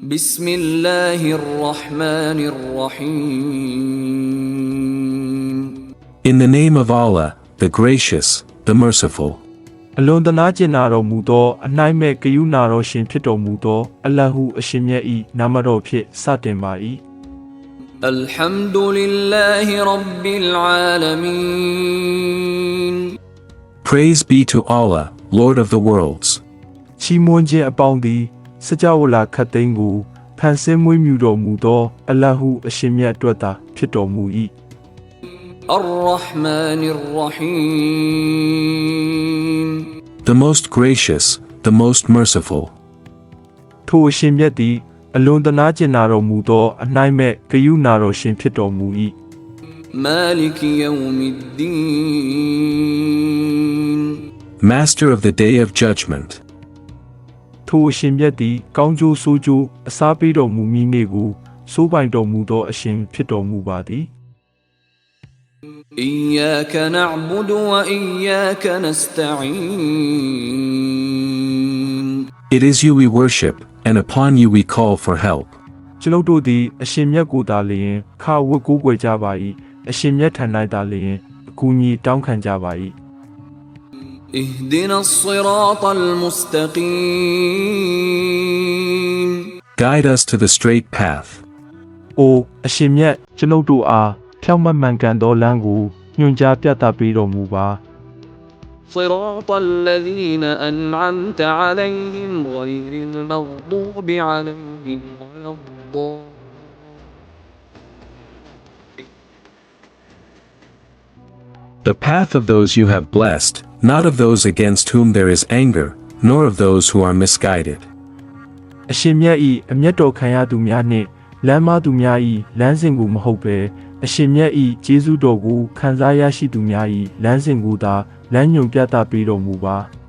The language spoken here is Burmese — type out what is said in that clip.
بسم الله الرحمن الرحيم In the name of Allah, the Gracious, the Merciful. အလွန်တနာကျင်နာတော်မူသောအနှိုင်းမဲ့ဂရုဏာတော်ရှင်ဖြစ်တော်မူသောအလ္လာဟူအရှင်မြတ်၏နာမတော်ဖြင့်စတင်ပါ၏ الحمد لله رب العالمين Praise be to Allah, Lord of the worlds. ချီးမွမ်းခြင်းအပေါင်းသည်စကြဝဠာခတ်သိမ်းကိုဖန်ဆင်းမွေးမြူတော်မူသောအလ္လာဟူအရှင်မြတ်အတွက်သာဖြစ်တော်မူ၏ الرحمن الرحيم The most gracious, the most merciful. ထိုအရှင်မြတ်သည်အလွန်တနာကျင်နာတော်မူသောအနှိုင်းမဲ့ဂရုဏာတော်ရှင်ဖြစ်တော်မူ၏ مالك يوم الدين Master of the Day of Judgment. ထိုအရှင်မြတ်သည်ကောင်းကျိုးဆိုးကျိုးအစားပေးတော်မူမည်နေ့ကိုစိုးပိုင်တော်မူသောအရှင်ဖြစ်တော်မူပါသည်إياك نعبد وإياك نستعين It is you we worship, and upon you we call for help. ကျွန်ုပ်တို့သည်အရှင်မြတ်ကိုသာလျှင်ခါဝတ်ကိုးကွယ်ကြပါ၏အရှင်မြတ်ထံ၌သာလျှင်အကူအညီတောင်းခံကြပါ၏ اهدنا الصراط المستقيم Guide us to the straight path. ။အိုအရှင်မြတ်ကျွန်ုပ်တို့အားဖြောင့်မတ်မှန်ကန်သောလမ်းကိုညွှန်ကြားပြသပေးတော်မူပါ။ صراط الذين أنعمت عليهم غير المغضوب عليهم ولا الضالين The path of those you have blessed, not of those against whom there is anger, nor of those who are misguided. အရှင်မြတ်၏အမျက်တော်ခံရသူများနှင့်လမ်းမသူများ၏လမ်းစဉ်ကိုမဟုတ်ဘဲအရှင်မြတ်၏ကျေးဇူးတော်ကိုခံစားရရှိသူများ၏လမ်းစဉ်ကိုသာလမ်းညွှန်ပြသပေးတော်မူပါ။